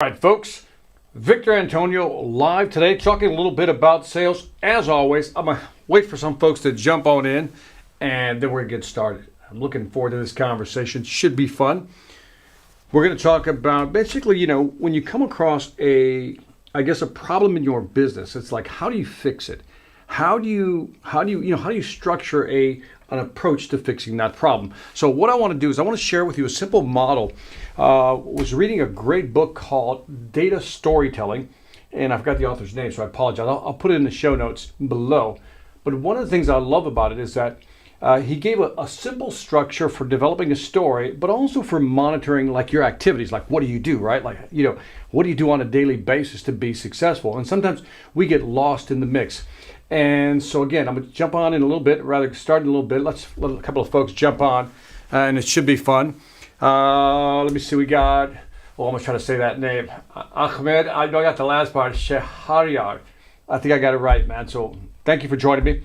All right, folks, Victor Antonio live today, talking a little bit about sales. As always, I'm going to wait for some folks to jump on in, and then we're going to get started. I'm looking forward to this conversation. Should be fun. We're going to talk about basically, when you come across a problem in your business, it's like, how do you fix it? How do you structure an approach to fixing that problem? So what I want to do is I want to share with you a simple model. Was reading a great book called Data Storytelling, and I forgot the author's name, so I apologize. I'll put it in the show notes below. But one of the things I love about it is that he gave a simple structure for developing a story, but also for monitoring like your activities, like what do you do, right? Like, what do you do on a daily basis to be successful? And sometimes we get lost in the mix. And so again, I'm going to jump on in a little bit, rather start in a little bit. Let's let a couple of folks jump on, and it should be fun. Let me see, we got, I'm going to try to say that name. Ahmed, I know I got the last part, Shehariar. I think I got it right, man. So thank you for joining me.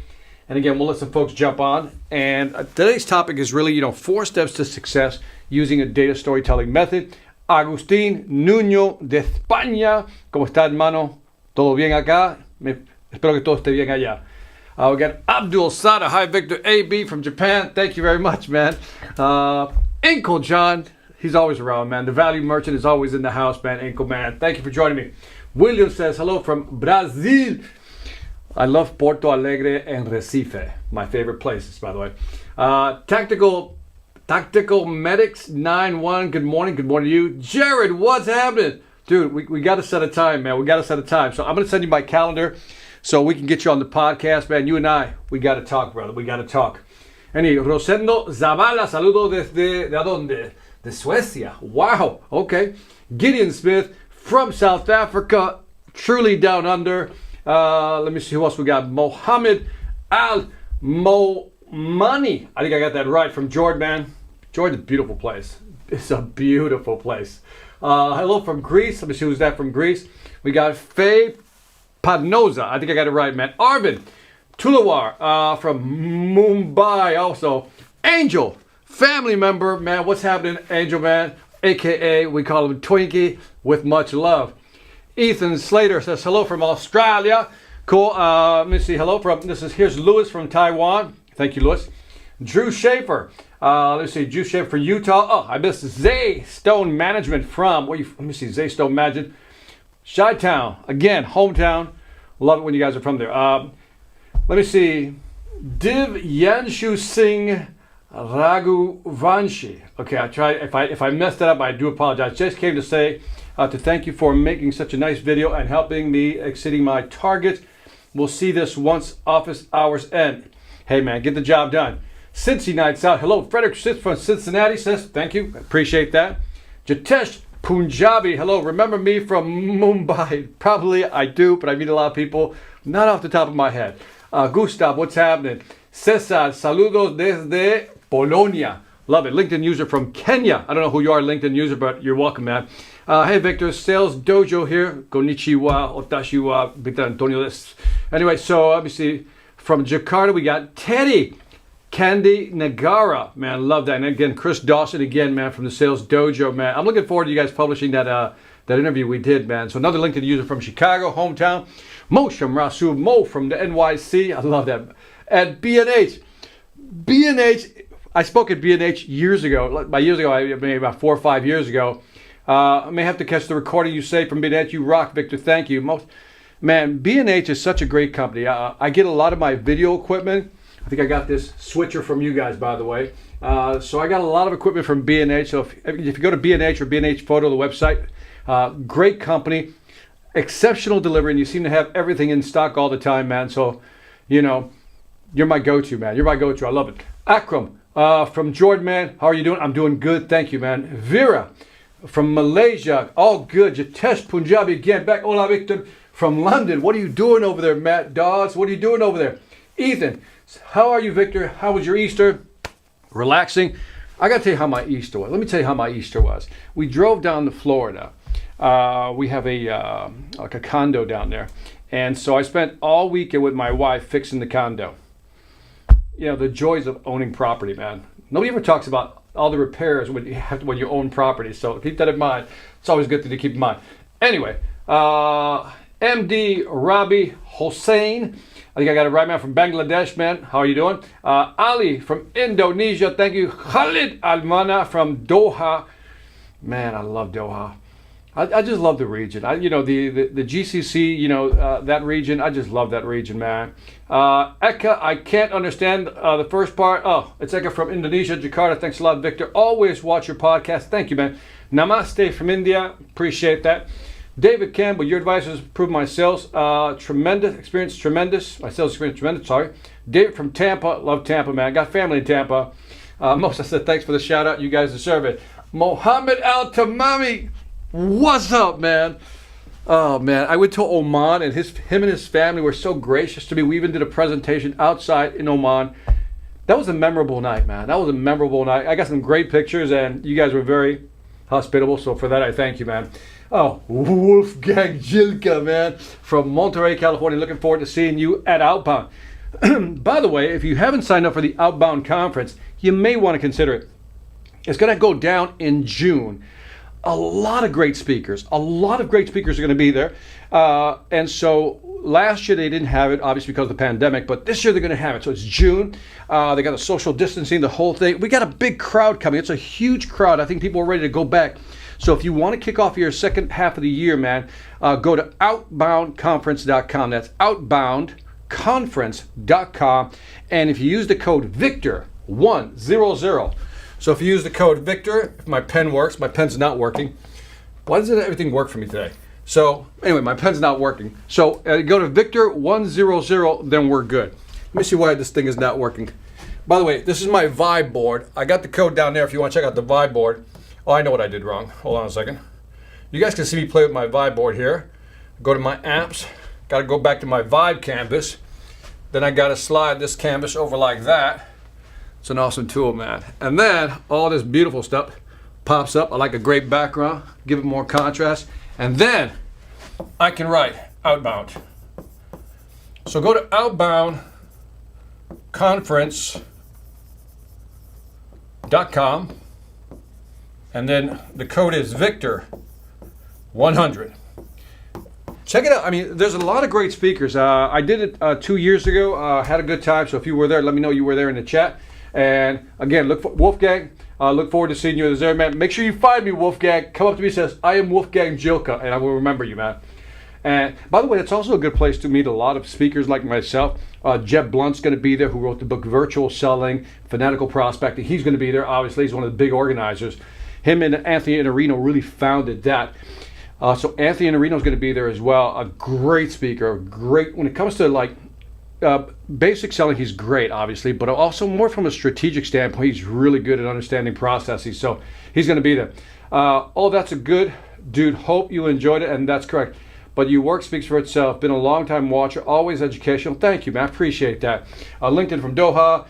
And again, we'll let some folks jump on. And today's topic is really, 4 steps to success using a data storytelling method. Agustín Nuño de España. ¿Cómo está, hermano? ¿Todo bien acá? Espero que todo esté bien allá. We got Abdul Sada. Hi, Victor. AB from Japan. Thank you very much, man. Inkle John. He's always around, man. The value merchant is always in the house, man. Inkle, man. Thank you for joining me. William says, hello from Brazil. I love Porto Alegre and Recife. My favorite places, by the way. Tactical Medics 91. Good morning. Good morning to you. Jared, what's happening? Dude, we got to set a time, man. We got to set a time. So I'm going to send you my calendar so we can get you on the podcast, man. You and I, we got to talk, brother. We got to talk. Anyway, Rosendo Zavala, saludo ¿de dónde? De Suecia. Wow, okay. Gideon Smith from South Africa, truly down under. Let me see who else we got. Mohammed Al Momani. I think I got that right, from Jordan, man. Jordan's a beautiful place. It's a beautiful place. Hello from Greece. Let me see who's that from Greece. We got Faye Padnoza. I think I got it right, man. Arvin Tulawar from Mumbai also. Angel, family member, man. What's happening, Angel, man? AKA, we call him Twinkie, with much love. Ethan Slater says, hello from Australia. Cool. Let me see. Hello from, here's Lewis from Taiwan. Thank you, Lewis. Drew Schaefer. Let's see. Drew Schaefer from Utah. Oh, I missed Zay Stone Management from, let me see. Zay Stone Management. Chi-Town. Again, hometown. Love it when you guys are from there. Let me see. Div Yanshu Singh Raghuvanshi. Okay, I tried. If I messed that up, I do apologize. Just came to say to thank you for making such a nice video and helping me exceeding my target. We'll see this once office hours end. Hey man, get the job done. Cincy Nights Out. Hello, Frederick Sitz from Cincinnati says thank you. Appreciate that. Jatesh Punjabi. Hello, remember me from Mumbai? Probably I do, but I meet a lot of people. Not off the top of my head. Gustav, what's happening? Cesar, saludos desde Polonia. Love it. LinkedIn user from Kenya. I don't know who you are, LinkedIn user, but you're welcome, man. Hey, Victor, Sales Dojo here. Konnichiwa, otashiwa, Victor Antonio. Anyway, so let me see. From Jakarta, we got Teddy Candy Nagara. Man, love that. And again, Chris Dawson, again, man, from the Sales Dojo, man. I'm looking forward to you guys publishing that interview we did, man. So another LinkedIn user from Chicago, hometown. Mo Shamrasu, Mo from the NYC. I love that. At B&H. I spoke at B&H years ago. By years ago, maybe about 4 or 5 years ago. I may have to catch the recording you say from B&H. You rock, Victor. Thank you. Man, B&H is such a great company. I get a lot of my video equipment. I think I got this switcher from you guys, by the way. So I got a lot of equipment from B&H. So if you go to B&H or B&H Photo, the website, great company, exceptional delivery, and you seem to have everything in stock all the time, man. So, you're my go-to, man. You're my go-to. I love it. Akram from Jordan, man. How are you doing? I'm doing good. Thank you, man. Vera from Malaysia. All good. Jatesh Punjabi again. Back. Hola, Victor from London. What are you doing over there, Matt Dawes? What are you doing over there? Ethan, how are you, Victor? How was your Easter? Relaxing. I got to tell you how my Easter was. Let me tell you how my Easter was. We drove down to Florida. We have a condo down there. And so I spent all weekend with my wife fixing the condo. The joys of owning property, man. Nobody ever talks about all the repairs when you own property. So keep that in mind. It's always good to keep in mind. Anyway, MD Rabi Hossein. I think I got it right, man, from Bangladesh, man. How are you doing? Ali from Indonesia. Thank you. Khalid Almana from Doha. Man, I love Doha. I just love the region. The GCC, that region. I just love that region, man. Eka, I can't understand the first part. Oh, it's Eka from Indonesia, Jakarta. Thanks a lot, Victor. Always watch your podcast. Thank you, man. Namaste from India. Appreciate that. David Campbell, your advice has improved my sales. Tremendous. My sales experience, tremendous. Sorry. David from Tampa. Love Tampa, man. Got family in Tampa. Most, I said, thanks for the shout out. You guys deserve it. Mohammed Al Tamami. What's up, man? Oh, man. I went to Oman, and him and his family were so gracious to me. We even did a presentation outside in Oman. That was a memorable night, man. That was a memorable night. I got some great pictures, and you guys were very hospitable. So for that, I thank you, man. Oh, Wolfgang Jilka, man, from Monterey, California. Looking forward to seeing you at Outbound. By the way, if you haven't signed up for the Outbound conference, you may want to consider it. It's going to go down in June. A lot of great speakers. A lot of great speakers are going to be there. And so last year they didn't have it, obviously because of the pandemic, but this year they're going to have it. So it's June. They got the social distancing, the whole thing. We got a big crowd coming. It's a huge crowd. I think people are ready to go back. So if you want to kick off your second half of the year, man, go to outboundconference.com. That's outboundconference.com. And if you use the code VICTOR100, so if you use the code VICTOR, if my pen works, my pen's not working. Why doesn't everything work for me today? So anyway, my pen's not working. So go to VICTOR100, then we're good. Let me see why this thing is not working. By the way, this is my Vibe board. I got the code down there if you want to check out the Vibe board. Oh, I know what I did wrong. Hold on a second. You guys can see me play with my Vibe board here. Go to my apps. Got to go back to my Vibe canvas. Then I got to slide this canvas over like that. It's an awesome tool, man. And then all this beautiful stuff pops up. I like a great background. Give it more contrast. And then I can write Outbound. So go to outboundconference.com. And then the code is VICTOR100. Check it out. I mean, there's a lot of great speakers. I did it 2 years ago. Had a good time. So if you were there, let me know you were there in the chat. And again, look for Wolfgang. Look forward to seeing you there, man. Make sure you find me, Wolfgang. Come up to me and says, I am Wolfgang Jilka, and I will remember you, man. And by the way, it's also a good place to meet a lot of speakers like myself. Jeb Blunt's going to be there, who wrote the book Virtual Selling, Fanatical Prospecting. He's going to be there. Obviously, he's one of the big organizers. Him and Anthony Iannarino really founded that. So Anthony Iannarino is going to be there as well. A great speaker. Great when it comes to like basic selling. He's great, obviously, but also more from a strategic standpoint. He's really good at understanding processes. So he's going to be there. Oh, that's a good dude. Hope you enjoyed it, and that's correct. But your work speaks for itself. Been a long time watcher, always educational. Thank you, man. I appreciate that. LinkedIn from Doha.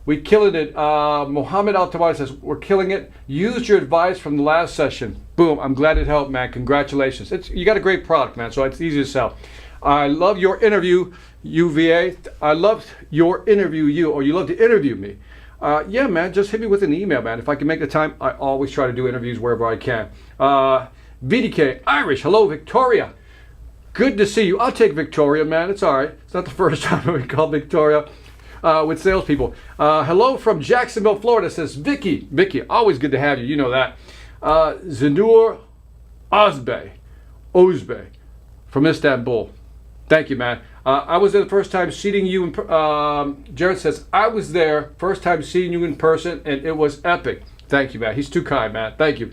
We killing it. Mohammed Al-Tawai says, we're killing it. Used your advice from the last session. Boom. I'm glad it helped, man. Congratulations. You got a great product, man, so it's easy to sell. I love your interview, UVA. I love your interview, or you love to interview me. Yeah, man, just hit me with an email, man. If I can make the time, I always try to do interviews wherever I can. VDK, Irish, hello, Victoria. Good to see you. I'll take Victoria, man. It's all right. It's not the first time we call Victoria with salespeople. Hello from Jacksonville, Florida, says Vicky. Vicky, always good to have you. You know that. Zenur Ozbey from Istanbul. Thank you, man. I was there the first time seeing you. Jared says, I was there first time seeing you in person, and it was epic. Thank you, man. He's too kind, man. Thank you.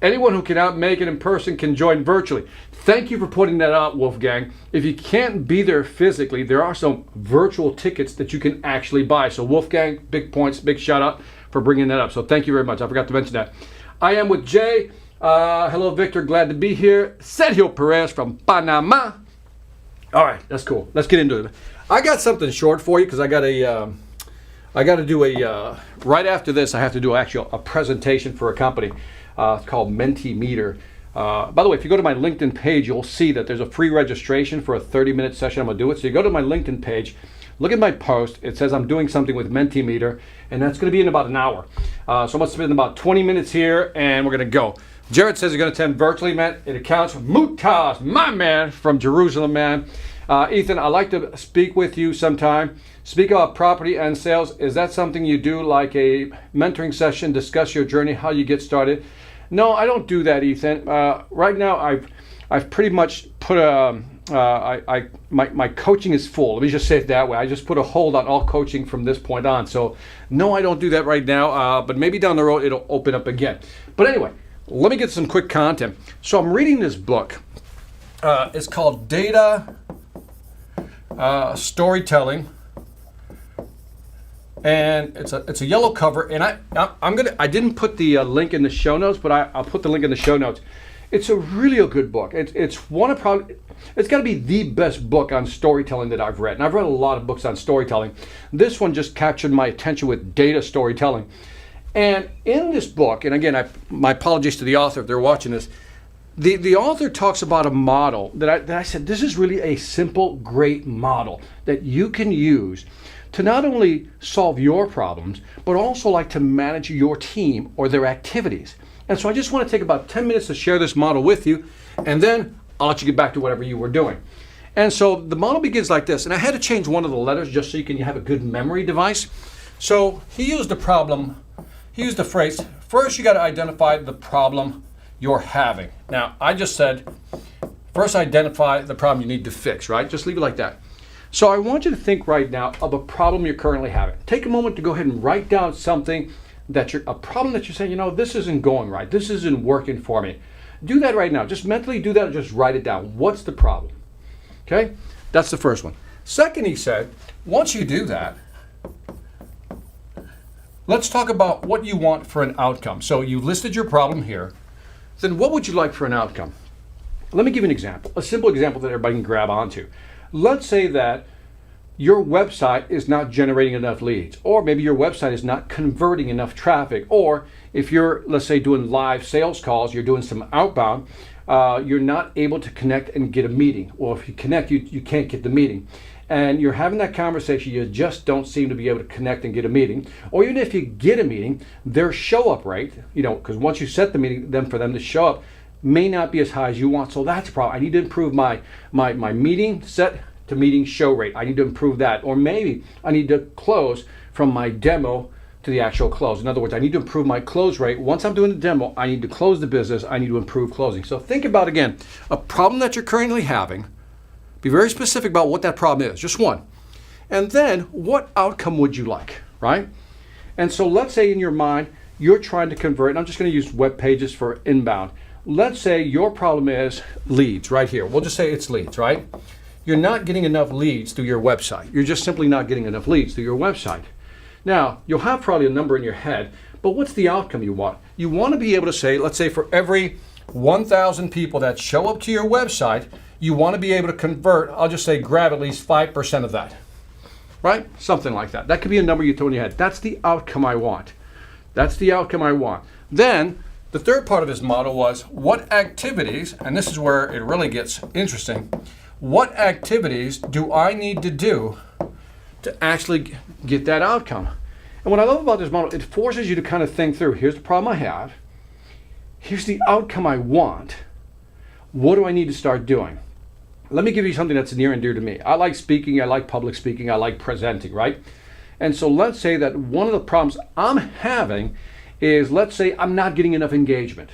Anyone who cannot make it in person can join virtually. Thank you for putting that out, Wolfgang. If you can't be there physically, there are some virtual tickets that you can actually buy. So Wolfgang, big points, big shout out for bringing that up. So thank you very much. I forgot to mention that. I am with Jay. Hello, Victor. Glad to be here. Sergio Perez from Panama. All right, that's cool. Let's get into it. I got something short for you because I got to do a right after this. I have to do a presentation for a company. It's called Mentimeter. By the way, if you go to my LinkedIn page, you'll see that there's a free registration for a 30-minute session. I'm going to do it. So you go to my LinkedIn page, look at my post. It says I'm doing something with Mentimeter, and that's going to be in about an hour. So I'm going to spend about 20 minutes here, and we're going to go. Jared says he's going to attend virtually, man. It accounts for Mutaz, my man from Jerusalem, man. Ethan, I'd like to speak with you sometime. Speak about property and sales. Is that something you do, like a mentoring session, discuss your journey, how you get started? No, I don't do that, Ethan. Right now, I've pretty much put my coaching is full. Let me just say it that way. I just put a hold on all coaching from this point on. So no, I don't do that right now, but maybe down the road it'll open up again. But anyway, let me get some quick content. So I'm reading this book. It's called Data Storytelling. And it's a yellow cover, and I didn't put the link in the show notes, but I'll put the link in the show notes. It's a really good book. It's got to be the best book on storytelling that I've read. And I've read a lot of books on storytelling. This one just captured my attention with data storytelling. And in this book, and again, my apologies to the author if they're watching this, the author talks about a model that I said, this is really a simple, great model that you can use to not only solve your problems, but also like to manage your team or their activities. And so I just want to take about 10 minutes to share this model with you, and then I'll let you get back to whatever you were doing. And so the model begins like this, and I had to change one of the letters just so you can have a good memory device. So he used the phrase, first you got to identify the problem you're having. Now, I just said, first identify the problem you need to fix, right? Just leave it like that. So I want you to think right now of a problem you're currently having. Take a moment to go ahead and write down something a problem that you're saying, this isn't going right. This isn't working for me. Do that right now. Just mentally do that and just write it down. What's the problem? Okay? That's the first one. Second, he said, once you do that, let's talk about what you want for an outcome. So you listed your problem here. Then what would you like for an outcome? Let me give you an example, a simple example that everybody can grab onto. Let's say that your website is not generating enough leads, or maybe your website is not converting enough traffic, or if you're, let's say, doing live sales calls, you're doing some outbound, you're not able to connect and get a meeting. Or if you connect, you can't get the meeting. And you're having that conversation, you just don't seem to be able to connect and get a meeting. Or even if you get a meeting, their show up rate, because once you set the meeting, then for them to show up, may not be as high as you want. So that's a problem. I need to improve my meeting set to meeting show rate. I need to improve that. Or maybe I need to close from my demo to the actual close. In other words, I need to improve my close rate. Once I'm doing the demo, I need to close the business. I need to improve closing. So think about, again, a problem that you're currently having. Be very specific about what that problem is, just one. And then what outcome would you like, right? And so let's say in your mind, you're trying to convert, and I'm just going to use web pages for inbound. Let's say your problem is leads right here. We'll just say it's leads, right? You're not getting enough leads through your website. You're just simply not getting enough leads through your website. Now, you'll have probably a number in your head, but what's the outcome you want? You want to be able to say, let's say for every 1,000 people that show up to your website, you want to be able to convert, I'll just say grab at least 5% of that, right? Something like that. That could be a number you throw in your head. That's the outcome I want. That's the outcome I want. Then the third part of his model was what activities, and this is where it really gets interesting, what activities do I need to do to actually get that outcome? And what I love about this model, it forces you to kind of think through, here's the problem I have, here's the outcome I want, what do I need to start doing? Let me give you something that's near and dear to me. I like speaking, I like public speaking, I like presenting, right? And so let's say that one of the problems I'm having is, let's say I'm not getting enough engagement.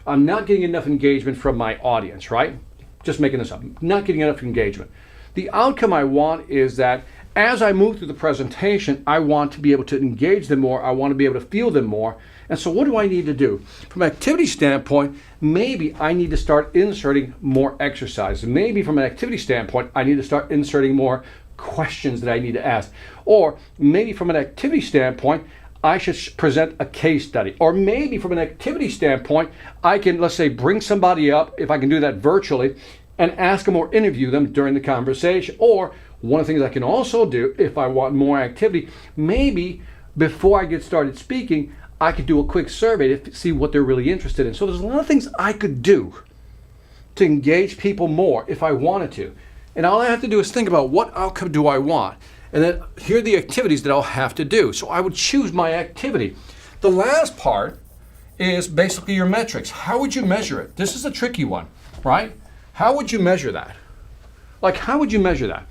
I'm not getting enough engagement from my audience, right? Just making this up, not getting enough engagement. The outcome I want is that as I move through the presentation, I want to be able to engage them more. I want to be able to feel them more. And so what do I need to do? From an activity standpoint, maybe I need to start inserting more exercise. Maybe from an activity standpoint, I need to start inserting more questions that I need to ask. Or maybe from an activity standpoint, I should present a case study. Or maybe from an activity standpoint, I can, let's say, bring somebody up, if I can do that virtually, and ask them or interview them during the conversation. Or one of the things I can also do, if I want more activity, maybe before I get started speaking, I could do a quick survey to see what they're really interested in. So there's a lot of things I could do to engage people more if I wanted to. And all I have to do is think about what outcome do I want? And then here are the activities that I'll have to do. So I would choose my activity. The last part is basically your metrics. How would you measure it? This is a tricky one, right? How would you measure that? Like, how would you measure that?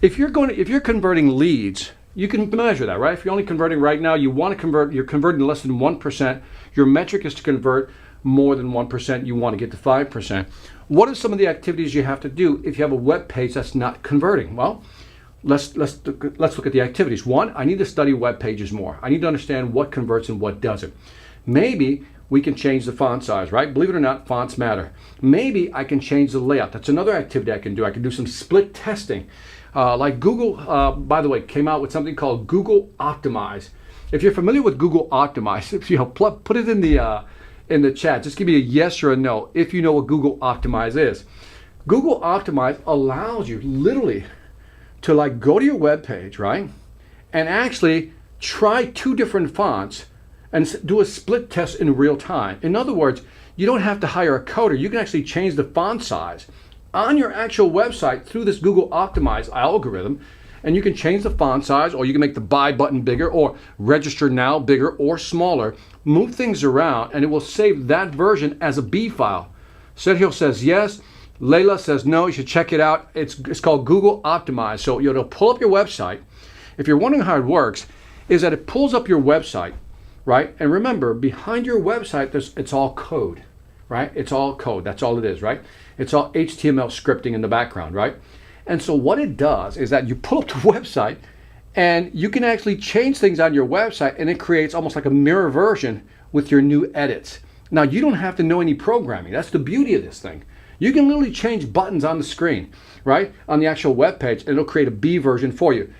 If you're converting leads, you can measure that, right? If you're only converting right now, you're converting less than 1%. Your metric is to convert more than 1%. You want to get to 5%. What are some of the activities you have to do if you have a web page that's not converting? Well, let's look at the activities. One, I need to study web pages more. I need to understand what converts and what doesn't. Maybe we can change the font size, right? Believe it or not, fonts matter. Maybe I can change the layout. That's another activity I can do. I can do some split testing. Like Google, by the way, came out with something called Google Optimize. If you're familiar with Google Optimize, put it in the chat. Just give me a yes or a no if you know what Google Optimize is. Google Optimize allows you literally to like go to your web page, right? And actually try 2 different fonts and do a split test in real time. In other words, you don't have to hire a coder. You can actually change the font size on your actual website through this Google Optimize algorithm, and you can change the font size, or you can make the buy button bigger, or register now bigger or smaller. Move things around, and it will save that version as a B file. Sergio says yes. Layla says no. You should check it out. It's called Google Optimize. So it'll pull up your website. If you're wondering how it works, is that it pulls up your website, right? And remember, behind your website, it's all code, right? It's all code. That's all it is, right? It's all HTML scripting in the background, right? And so what it does is that you pull up the website and you can actually change things on your website, and it creates almost like a mirror version with your new edits. Now, you don't have to know any programming. That's the beauty of this thing. You can literally change buttons on the screen, right? On the actual web page, and it'll create a B version for you.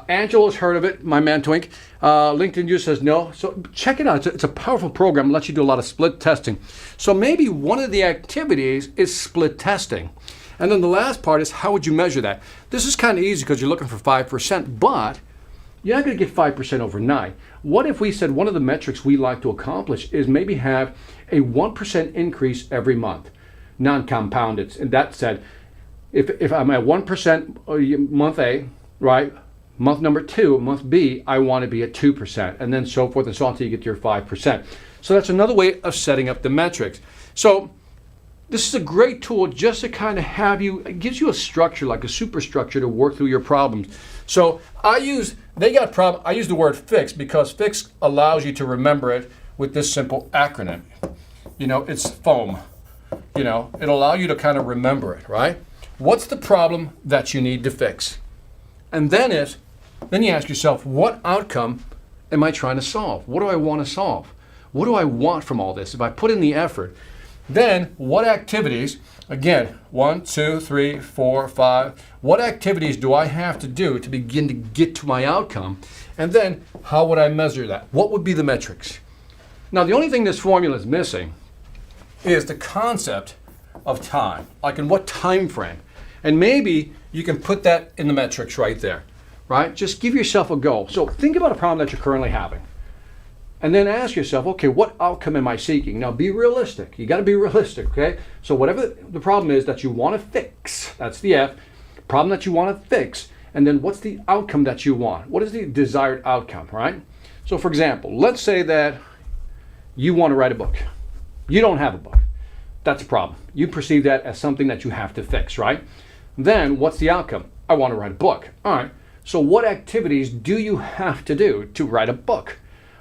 Angela's heard of it, my man Twink. LinkedIn user says no. So check it out. It's a powerful program. It lets you do a lot of split testing. So maybe one of the activities is split testing. And then the last part is, how would you measure that? This is kind of easy because you're looking for 5%, but you're not going to get 5% overnight. What if we said one of the metrics we like to accomplish is maybe have a 1% increase every month, non-compounded? And that said, if I'm at 1% month A, right? Month number 2, month B, I want to be at 2%, and then so forth and so on until you get to your 5%. So that's another way of setting up the metrics. So this is a great tool just to kind of have you, it gives you a structure, like a superstructure to work through your problems. So I use the word fix because fix allows you to remember it with this simple acronym. You know, it's FOAM. You know, it'll allow you to kind of remember it, right? What's the problem that you need to fix? And then you ask yourself, what outcome am I trying to solve? What do I want to solve? What do I want from all this? If I put in the effort, then what activities, again, 1, 2, 3, 4, 5, what activities do I have to do to begin to get to my outcome? And then how would I measure that? What would be the metrics? Now, the only thing this formula is missing is the concept of time, like in what time frame. And maybe you can put that in the metrics right there, right? Just give yourself a goal. So think about a problem that you're currently having. And then ask yourself, okay, what outcome am I seeking? Now be realistic. You got to be realistic, okay? So whatever the problem is that you want to fix, that's the F, problem that you want to fix, and then what's the outcome that you want? What is the desired outcome, right? So for example, let's say that you want to write a book. You don't have a book. That's a problem. You perceive that as something that you have to fix, right? Then what's the outcome? I want to write a book. All right. So what activities do you have to do to write a book?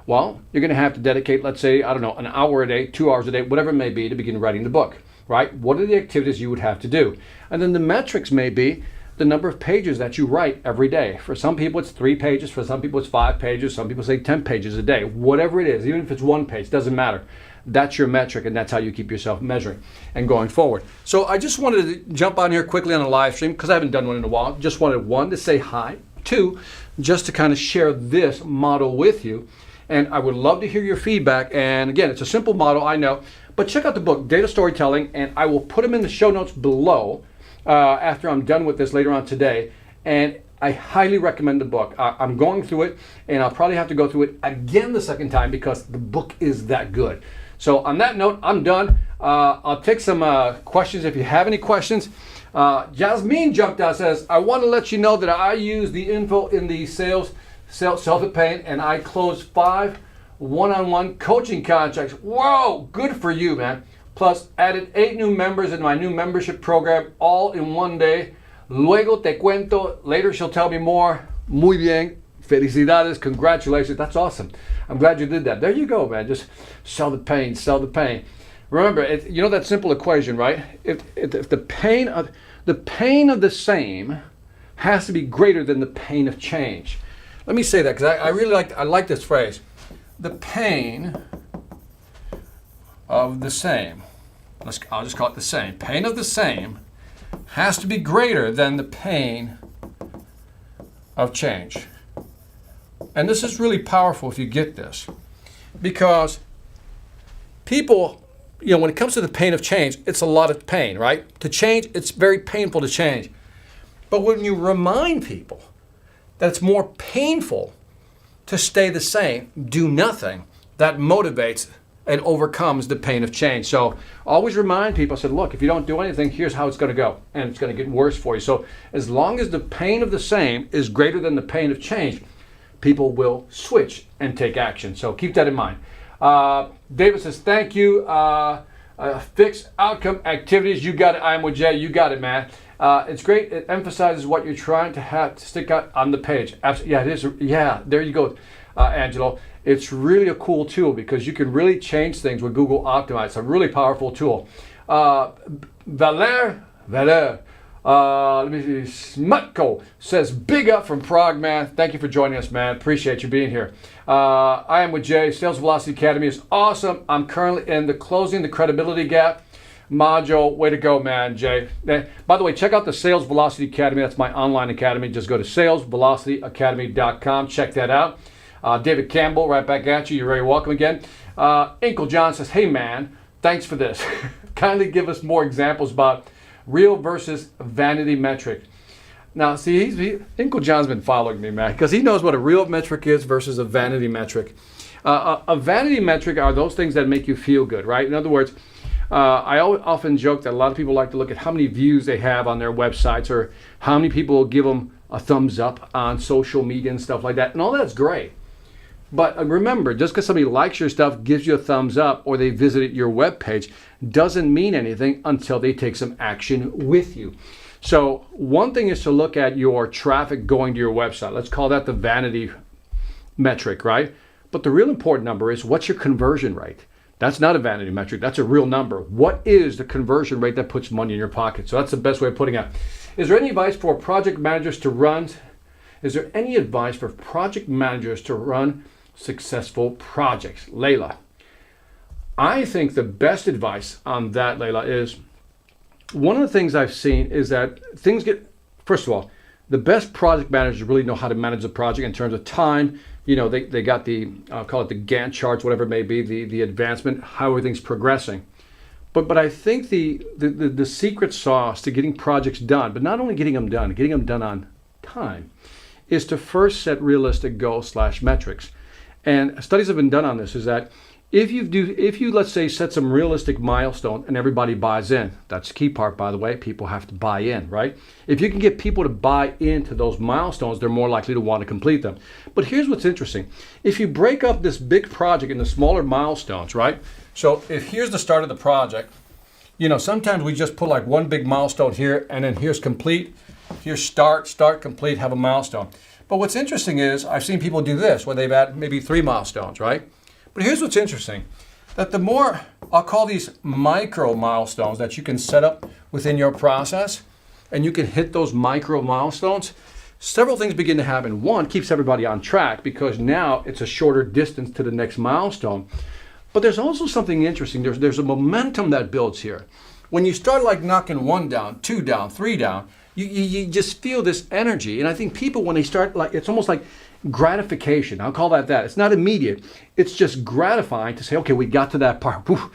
Well, you're going to have to dedicate, let's say, I don't know, an hour a day, 2 hours a day, whatever it may be to begin writing the book, right? What are the activities you would have to do? And then the metrics may be the number of pages that you write every day. For some people, it's 3 pages. For some people, it's 5 pages. Some people say 10 pages a day. Whatever it is, even if it's 1 page, doesn't matter. That's your metric, and that's how you keep yourself measuring and going forward. So I just wanted to jump on here quickly on a live stream because I haven't done one in a while. Just wanted, 1, to say hi. 2, just to kind of share this model with you. And I would love to hear your feedback. And again, it's a simple model, I know. But check out the book, Data Storytelling, and I will put them in the show notes below after I'm done with this later on today. And I highly recommend the book. I'm going through it, and I'll probably have to go through it again the second time because the book is that good. So on that note, I'm done. I'll take some questions if you have any questions. Jasmine jumped out, says, I want to let you know that I use the info in the sales self-pay, and I closed 5 one-on-one coaching contracts. Whoa, good for you, man. Plus, added 8 new members in my new membership program, all in one day. Luego te cuento. Later she'll tell me more. Muy bien. Felicidades. Congratulations. That's awesome. I'm glad you did that. There you go, man. Just sell the pain. Sell the pain. Remember, you know that simple equation, right? If the pain of the same has to be greater than the pain of change. Let me say that because I like this phrase. The pain of the same. I'll just call it the same. Pain of the same has to be greater than the pain of change. And this is really powerful if you get this. Because people, when it comes to the pain of change, it's a lot of pain, right? To change, it's very painful to change. But when you remind people that it's more painful to stay the same, do nothing, that motivates and overcomes the pain of change. So always remind people, I said, look, if you don't do anything, here's how it's going to go. And it's going to get worse for you. So as long as the pain of the same is greater than the pain of change, people will switch and take action. So keep that in mind. David says, thank you. Fixed outcome activities. You got it. I am with Jay. You got it, man. It's great. It emphasizes what you're trying to have to stick out on the page. Absolutely. Yeah, it is. Yeah, there you go, Angelo. It's really a cool tool because you can really change things with Google Optimize. It's a really powerful tool. Valer, let me see. Smutko says, big up from Prague, man. Thank you for joining us, man. Appreciate you being here. I am with Jay. Sales Velocity Academy is awesome. I'm currently in the Closing the Credibility Gap module. Way to go, man, Jay. By the way, check out the Sales Velocity Academy. That's my online academy. Just go to salesvelocityacademy.com. Check that out. David Campbell, right back at you. You're very welcome again. Inkle John says, hey, man, thanks for this. Kindly give us more examples about real versus vanity metric. Now, see, Inkle John's been following me, man, because he knows what a real metric is versus a vanity metric. A vanity metric are those things that make you feel good, right? In other words, I often joke that a lot of people like to look at how many views they have on their websites or how many people will give them a thumbs up on social media and stuff like that. And all that's great. But remember, just because somebody likes your stuff, gives you a thumbs up, or they visited your webpage, doesn't mean anything until they take some action with you. So one thing is to look at your traffic going to your website. Let's call that the vanity metric, right? But the real important number is, what's your conversion rate? That's not a vanity metric. That's a real number. What is the conversion rate that puts money in your pocket? So that's the best way of putting it. Is there any advice for project managers to run? Is there any advice for project managers to run successful projects? Layla. I think the best advice on that, Layla, is one of the things I've seen is that things get, first of all, the best project managers really know how to manage the project in terms of time. They got the, I'll call it the Gantt charts, whatever it may be, the advancement, how everything's progressing. But I think the secret sauce to getting projects done, but not only getting them done on time, is to first set realistic goals / metrics. And studies have been done on this, is that if you let's say set some realistic milestone and everybody buys in, that's the key part, by the way, people have to buy in, right? If you can get people to buy into those milestones, they're more likely to want to complete them. But here's what's interesting. If you break up this big project into smaller milestones, right? So if here's the start of the project, sometimes we just put like one big milestone here and then here's complete, here's start, complete, have a milestone. But what's interesting is I've seen people do this where they've had maybe 3 milestones, right? But here's what's interesting, that the more, I'll call these micro milestones that you can set up within your process, and you can hit those micro milestones, several things begin to happen. One, keeps everybody on track because now it's a shorter distance to the next milestone. But there's also something interesting. There's a momentum that builds here. When you start like knocking 1 down, 2 down, 3 down, you just feel this energy. And I think people, when they start, like, it's almost like gratification. I'll call that. It's not immediate. It's just gratifying to say, okay, we got to that part. Whew,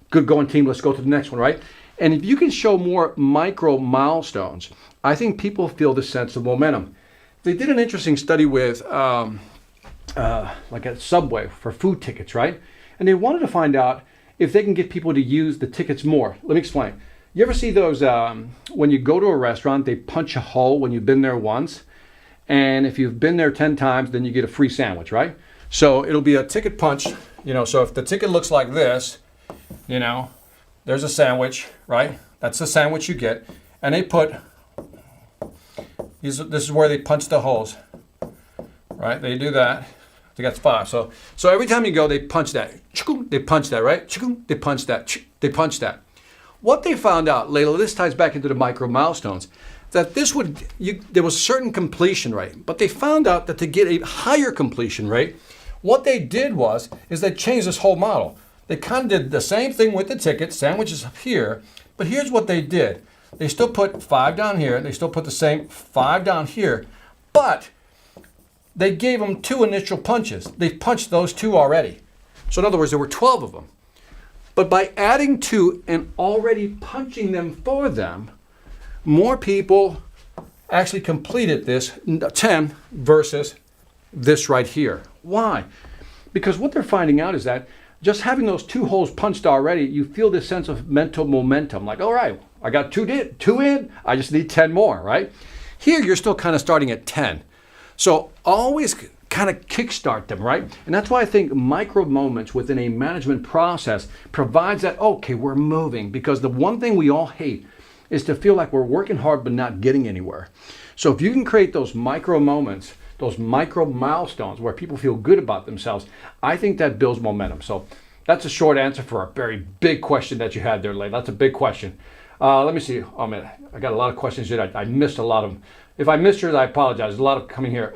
good going, team. Let's go to the next one, right? And if you can show more micro milestones, I think people feel the sense of momentum. They did an interesting study with like a Subway for food tickets, right? And they wanted to find out if they can get people to use the tickets more. Let me explain. You ever see those, when you go to a restaurant, they punch a hole when you've been there once? And if you've been there 10 times, then you get a free sandwich, right? So it'll be a ticket punch, so if the ticket looks like this, there's a sandwich, right? That's the sandwich you get. And they put, this is where they punch the holes, right? They do that. I think that's 5. So every time you go, they punch that. They punch that, right? They punch that. They punch that. What they found out, Layla, this ties back into the micro milestones, that there was a certain completion rate, but they found out that to get a higher completion rate, what they did is they changed this whole model. They kind of did the same thing with the ticket, sandwiches up here, but here's what they did. They still put 5 down here, they still put the same 5 down here, but they gave them 2 initial punches. They punched those 2 already. So in other words, there were 12 of them. But by adding 2 and already punching them for them, more people actually completed this 10 versus this right here. Why? Because what they're finding out is that just having those 2 holes punched already, you feel this sense of mental momentum. Like, all right, I got 2 in, I just need 10 more, right? Here, you're still kind of starting at 10. So always kind of kickstart them, right? And that's why I think micro moments within a management process provides that, okay, we're moving. Because the one thing we all hate is to feel like we're working hard but not getting anywhere. So if you can create those micro moments, those micro milestones where people feel good about themselves, I think that builds momentum. So that's a short answer for a very big question that you had there, Lay. That's a big question. Let me see. Oh man, I got a lot of questions here. I missed a lot of them. If I missed yours, I apologize. There's a lot of coming here.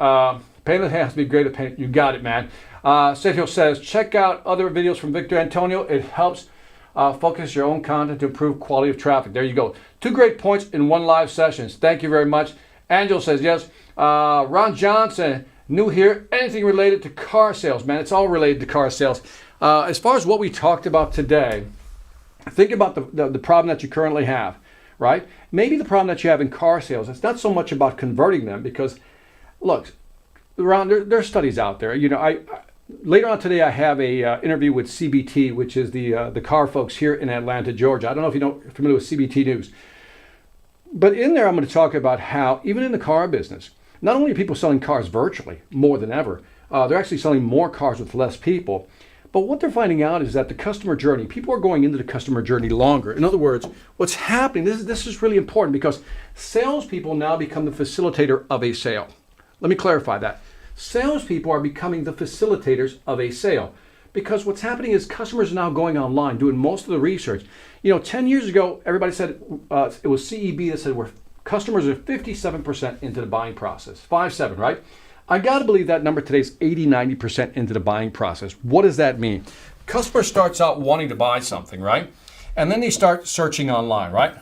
Painless has to be great at paint. You got it, man. Sergio says, check out other videos from Victor Antonio. It helps focus your own content to improve quality of traffic. There you go. 2 great points in 1 live session. Thank you very much. Angel says, yes. Ron Johnson, new here. Anything related to car sales, man. It's all related to car sales. As far as what we talked about today, think about the problem that you currently have, right? Maybe the problem that you have in car sales, it's not so much about converting them because, look, Ron, there's studies out there. Later on today, I have a interview with CBT, which is the car folks here in Atlanta, Georgia. I don't know if you're familiar with CBT News. But in there, I'm going to talk about how, even in the car business, not only are people selling cars virtually more than ever, they're actually selling more cars with less people. But what they're finding out is that the customer journey, people are going into the customer journey longer. In other words, what's happening, this is really important because salespeople now become the facilitator of a sale. Let me clarify that. Salespeople are becoming the facilitators of a sale because what's happening is customers are now going online, doing most of the research. 10 years ago, everybody said, it was CEB that said customers are 57% into the buying process. 57, right? I got to believe that number today is 80, 90% into the buying process. What does that mean? Customer starts out wanting to buy something, right? And then they start searching online, right?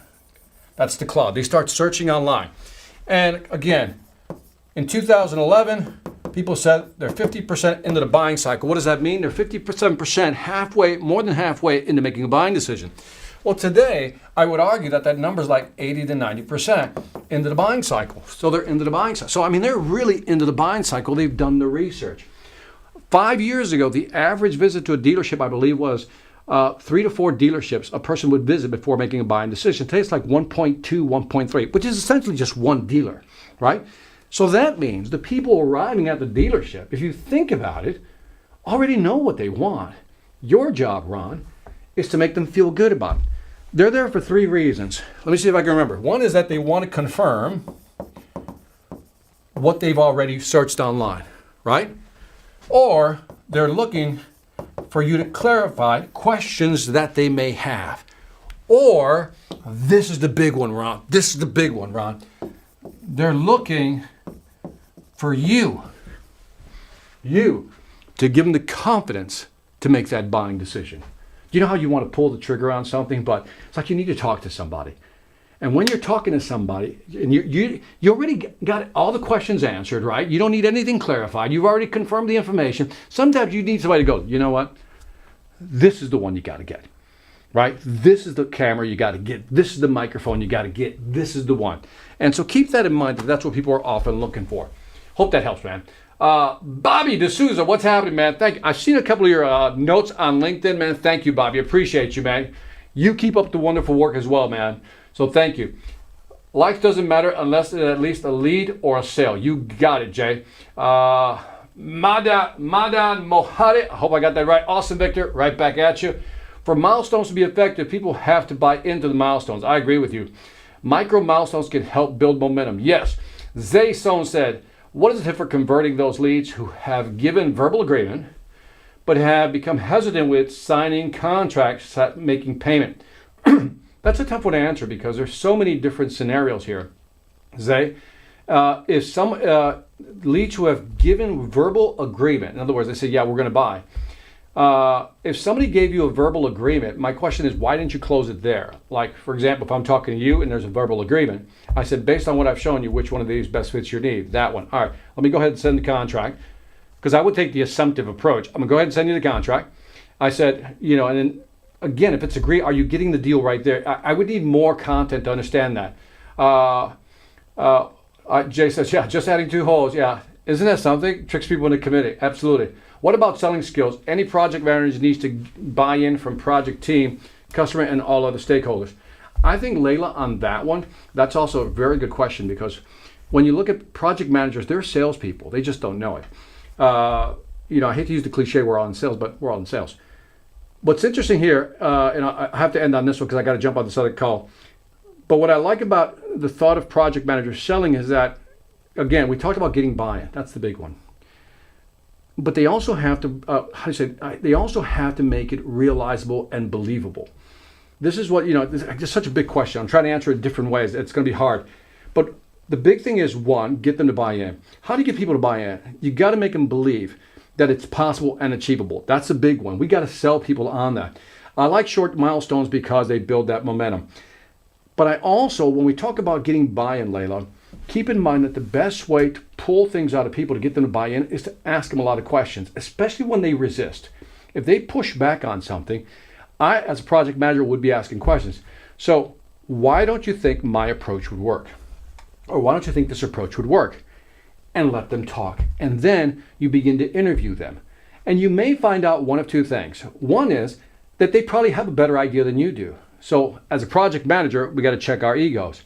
That's the cloud. They start searching online. And again, in 2011, people said they're 50% into the buying cycle. What does that mean? They're 57% halfway, more than halfway into making a buying decision. Well, today, I would argue that number is like 80 to 90% into the buying cycle. So they're into the buying cycle. So, they're really into the buying cycle. They've done the research. 5 years ago, the average visit to a dealership, I believe, was 3 to 4 dealerships a person would visit before making a buying decision. Today, it's like 1.2, 1.3, which is essentially just one dealer, right? So that means the people arriving at the dealership, if you think about it, already know what they want. Your job, Ron, is to make them feel good about it. They're there for 3 reasons. Let me see if I can remember. One is that they want to confirm what they've already searched online, right? Or they're looking for you to clarify questions that they may have. Or, this is the big one, Ron. This is the big one, Ron. They're looking for you to give them the confidence to make that buying decision. You know how you want to pull the trigger on something, but it's like you need to talk to somebody. And when you're talking to somebody, and you already got all the questions answered, right? You don't need anything clarified. You've already confirmed the information. Sometimes you need somebody to go, you know what? This is the one you got to get, right? This is the camera you got to get. This is the microphone you got to get. This is the one. And so keep that in mind. That's what people are often looking for. Hope that helps, man. Bobby D'Souza, what's happening, man? Thank you. I've seen a couple of your notes on LinkedIn, man. Thank you, Bobby. Appreciate you, man. You keep up the wonderful work as well, man. So thank you. Likes doesn't matter unless it's at least a lead or a sale. You got it, Jay. Madan Mohade. I hope I got that right. Awesome, Victor. Right back at you. For milestones to be effective, people have to buy into the milestones. I agree with you. Micro milestones can help build momentum. Yes. Zay Sohn said, what is the tip for converting those leads who have given verbal agreement but have become hesitant with signing contracts, making payment? That's a tough one to answer because there's so many different scenarios here. Zay, if some leads who have given verbal agreement, in other words, they say, yeah, we're going to buy. If somebody gave you a verbal agreement, my question is, why didn't you close it there? Like, for example, if I'm talking to you and there's a verbal agreement, I said, based on what I've shown you, which one of these best fits your need? That one. All right, let me go ahead and send the contract, because I would take the assumptive approach. I'm going to go ahead and send you the contract. I said, and then again, if it's agreed, are you getting the deal right there? I would need more content to understand that. Jay says, yeah, just adding 2 holes. Yeah, isn't that something? Tricks people into committing. Absolutely. What about selling skills? Any project manager needs to buy in from project team, customer, and all other stakeholders. I think, Layla, on that one, that's also a very good question, because when you look at project managers, they're salespeople. They just don't know it. I hate to use the cliche, we're all in sales, but we're all in sales. What's interesting here, and I have to end on this one because I got to jump on this other call. But what I like about the thought of project managers selling is that, again, we talked about getting buy-in. That's the big one. But they also have to, they also have to make it realizable and believable. This is what, this is just such a big question. I'm trying to answer it different ways. It's going to be hard. But the big thing is, one, get them to buy in. How do you get people to buy in? You got to make them believe that it's possible and achievable. That's a big one. We got to sell people on that. I like short milestones because they build that momentum. But I also, when we talk about getting buy-in, Layla, keep in mind that the best way to pull things out of people to get them to buy in is to ask them a lot of questions, especially when they resist. If they push back on something, I, as a project manager, would be asking questions. So why don't you think my approach would work? Or why don't you think this approach would work? And let them talk. And then you begin to interview them. And you may find out one of 2 things. One is that they probably have a better idea than you do. So as a project manager, we got to check our egos.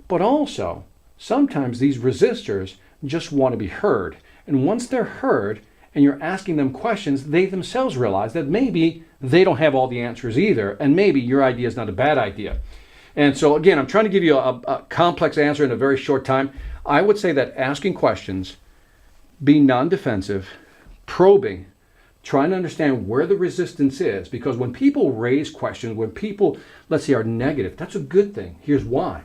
But also, sometimes these resistors just want to be heard. And once they're heard and you're asking them questions, they themselves realize that maybe they don't have all the answers either. And maybe your idea is not a bad idea. And so again, I'm trying to give you a complex answer in a very short time. I would say that asking questions, being non-defensive, probing, trying to understand where the resistance is, because when people raise questions, when people, let's say, are negative, that's a good thing. Here's why.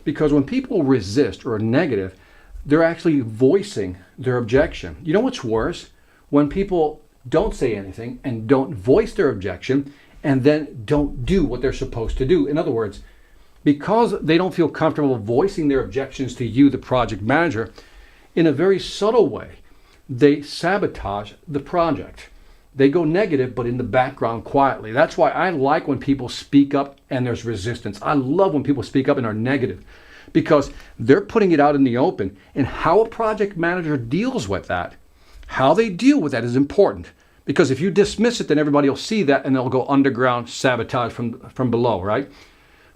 Because when people resist or are negative, they're actually voicing their objection. You know what's worse? When people don't say anything and don't voice their objection and then don't do what they're supposed to do. In other words, because they don't feel comfortable voicing their objections to you, the project manager, in a very subtle way, they sabotage the project. They go negative, but in the background quietly. That's why I like when people speak up and there's resistance. I love when people speak up and are negative, because they're putting it out in the open. And how a project manager deals with that, how they deal with that is important. Because if you dismiss it, then everybody will see that and they'll go underground, sabotage from below, right?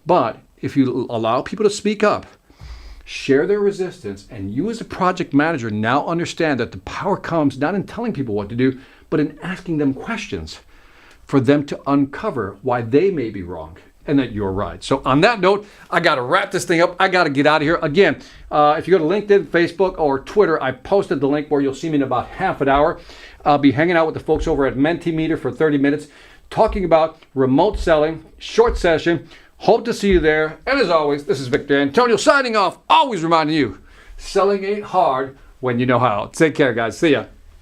But if you allow people to speak up, share their resistance, and you as a project manager now understand that the power comes not in telling people what to do, but in asking them questions for them to uncover why they may be wrong and that you're right. So on that note, I got to wrap this thing up. I got to get out of here. Again, if you go to LinkedIn, Facebook, or Twitter, I posted the link where you'll see me in about half an hour. I'll be hanging out with the folks over at Mentimeter for 30 minutes, talking about remote selling, short session. Hope to see you there. And as always, this is Victor Antonio signing off, always reminding you, selling ain't hard when you know how. Take care, guys. See ya.